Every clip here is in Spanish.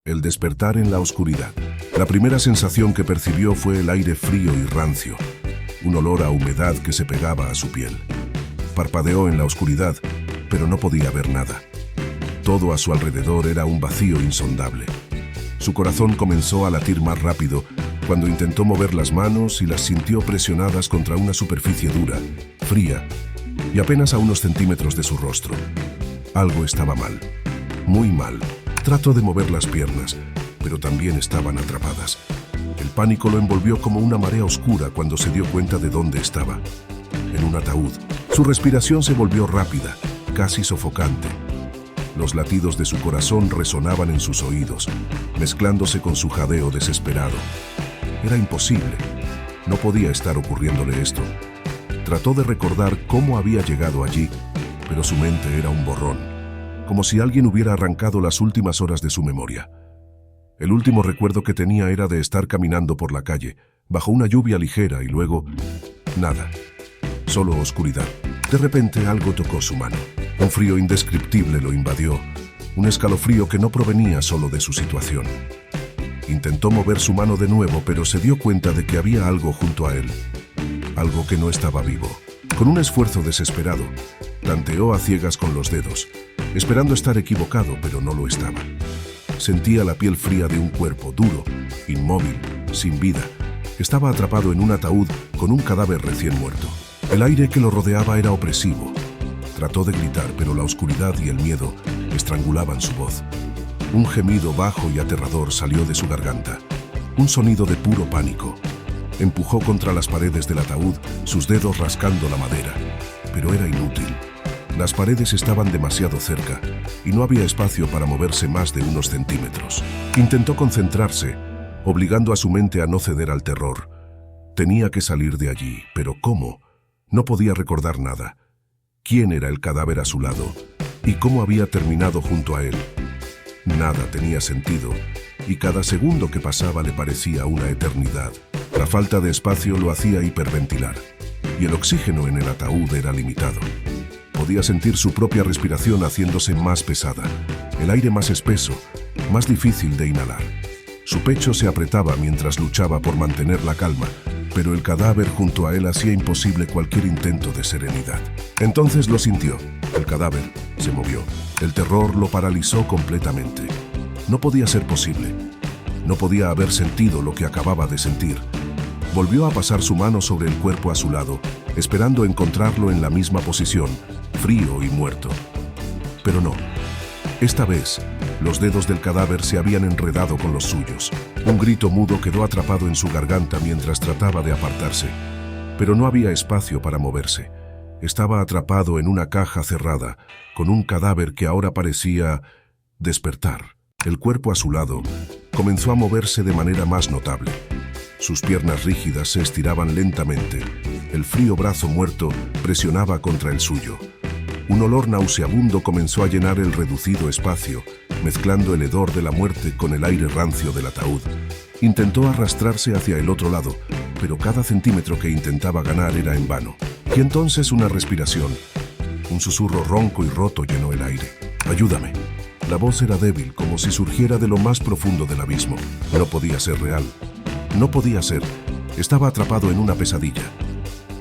El despertar en la oscuridad. La primera sensación que percibió fue el aire frío y rancio, un olor a humedad que se pegaba a su piel. Parpadeó en la oscuridad, pero no podía ver nada. Todo a su alrededor era un vacío insondable. Su corazón comenzó a latir más rápido cuando intentó mover las manos y las sintió presionadas contra una superficie dura, fría y apenas a unos centímetros de su rostro. Algo estaba mal, muy mal. Trató de mover las piernas, pero también estaban atrapadas. El pánico lo envolvió como una marea oscura cuando se dio cuenta de dónde estaba. En un ataúd. Su respiración se volvió rápida, casi sofocante. Los latidos de su corazón resonaban en sus oídos, mezclándose con su jadeo desesperado. Era imposible. No podía estar ocurriéndole esto. Trató de recordar cómo había llegado allí, pero su mente era un borrón, como si alguien hubiera arrancado las últimas horas de su memoria. El último recuerdo que tenía era de estar caminando por la calle, bajo una lluvia ligera y luego... nada. Solo oscuridad. De repente algo tocó su mano. Un frío indescriptible lo invadió, un escalofrío que no provenía solo de su situación. Intentó mover su mano de nuevo, pero se dio cuenta de que había algo junto a él. Algo que no estaba vivo. Con un esfuerzo desesperado, tanteó a ciegas con los dedos, esperando estar equivocado, pero no lo estaba. Sentía la piel fría de un cuerpo duro, inmóvil, sin vida. Estaba atrapado en un ataúd con un cadáver recién muerto. El aire que lo rodeaba era opresivo. Trató de gritar, pero la oscuridad y el miedo estrangulaban su voz. Un gemido bajo y aterrador salió de su garganta. Un sonido de puro pánico. Empujó contra las paredes del ataúd, sus dedos rascando la madera. Pero era inútil. Las paredes estaban demasiado cerca y no había espacio para moverse más de unos centímetros. Intentó concentrarse, obligando a su mente a no ceder al terror. Tenía que salir de allí, pero ¿cómo? No podía recordar nada. ¿Quién era el cadáver a su lado? ¿Y cómo había terminado junto a él? Nada tenía sentido, y cada segundo que pasaba le parecía una eternidad. La falta de espacio lo hacía hiperventilar, y el oxígeno en el ataúd era limitado. Podía sentir su propia respiración haciéndose más pesada, el aire más espeso, más difícil de inhalar. Su pecho se apretaba mientras luchaba por mantener la calma, pero el cadáver junto a él hacía imposible cualquier intento de serenidad. Entonces lo sintió. El cadáver se movió. El terror lo paralizó completamente. No podía ser posible. No podía haber sentido lo que acababa de sentir. Volvió a pasar su mano sobre el cuerpo a su lado, esperando encontrarlo en la misma posición, frío y muerto. Pero no. Esta vez, los dedos del cadáver se habían enredado con los suyos. Un grito mudo quedó atrapado en su garganta mientras trataba de apartarse. Pero no había espacio para moverse. Estaba atrapado en una caja cerrada, con un cadáver que ahora parecía despertar. El cuerpo a su lado comenzó a moverse de manera más notable. Sus piernas rígidas se estiraban lentamente. El frío brazo muerto presionaba contra el suyo. Un olor nauseabundo comenzó a llenar el reducido espacio, mezclando el hedor de la muerte con el aire rancio del ataúd. Intentó arrastrarse hacia el otro lado, pero cada centímetro que intentaba ganar era en vano. Y entonces una respiración. Un susurro ronco y roto llenó el aire. «Ayúdame». La voz era débil, como si surgiera de lo más profundo del abismo. No podía ser real. No podía ser. Estaba atrapado en una pesadilla.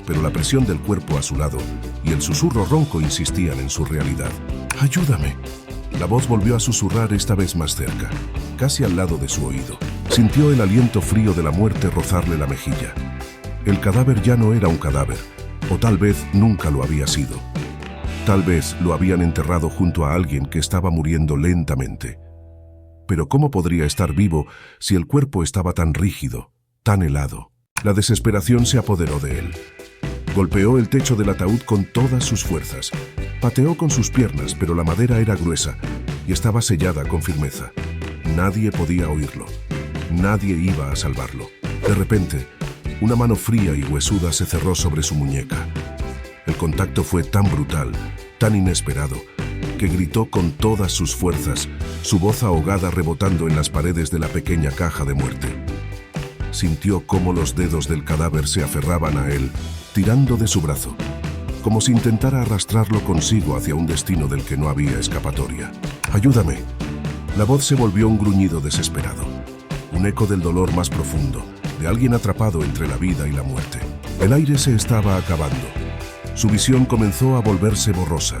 Pero la presión del cuerpo a su lado y el susurro ronco insistían en su realidad. «Ayúdame». La voz volvió a susurrar esta vez más cerca, casi al lado de su oído. Sintió el aliento frío de la muerte rozarle la mejilla. El cadáver ya no era un cadáver, o tal vez nunca lo había sido. Tal vez lo habían enterrado junto a alguien que estaba muriendo lentamente. Pero ¿cómo podría estar vivo si el cuerpo estaba tan rígido, tan helado? La desesperación se apoderó de él. Golpeó el techo del ataúd con todas sus fuerzas. Pateó con sus piernas, pero la madera era gruesa y estaba sellada con firmeza. Nadie podía oírlo. Nadie iba a salvarlo. De repente, una mano fría y huesuda se cerró sobre su muñeca. El contacto fue tan brutal, tan inesperado, que gritó con todas sus fuerzas, su voz ahogada rebotando en las paredes de la pequeña caja de muerte. Sintió cómo los dedos del cadáver se aferraban a él, tirando de su brazo, como si intentara arrastrarlo consigo hacia un destino del que no había escapatoria. «Ayúdame». La voz se volvió un gruñido desesperado, un eco del dolor más profundo, de alguien atrapado entre la vida y la muerte. El aire se estaba acabando. Su visión comenzó a volverse borrosa.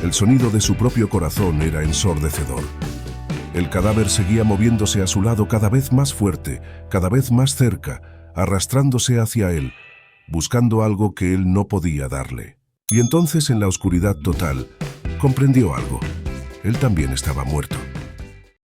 El sonido de su propio corazón era ensordecedor. El cadáver seguía moviéndose a su lado cada vez más fuerte, cada vez más cerca, arrastrándose hacia él, buscando algo que él no podía darle. Y entonces, en la oscuridad total, comprendió algo. Él también estaba muerto.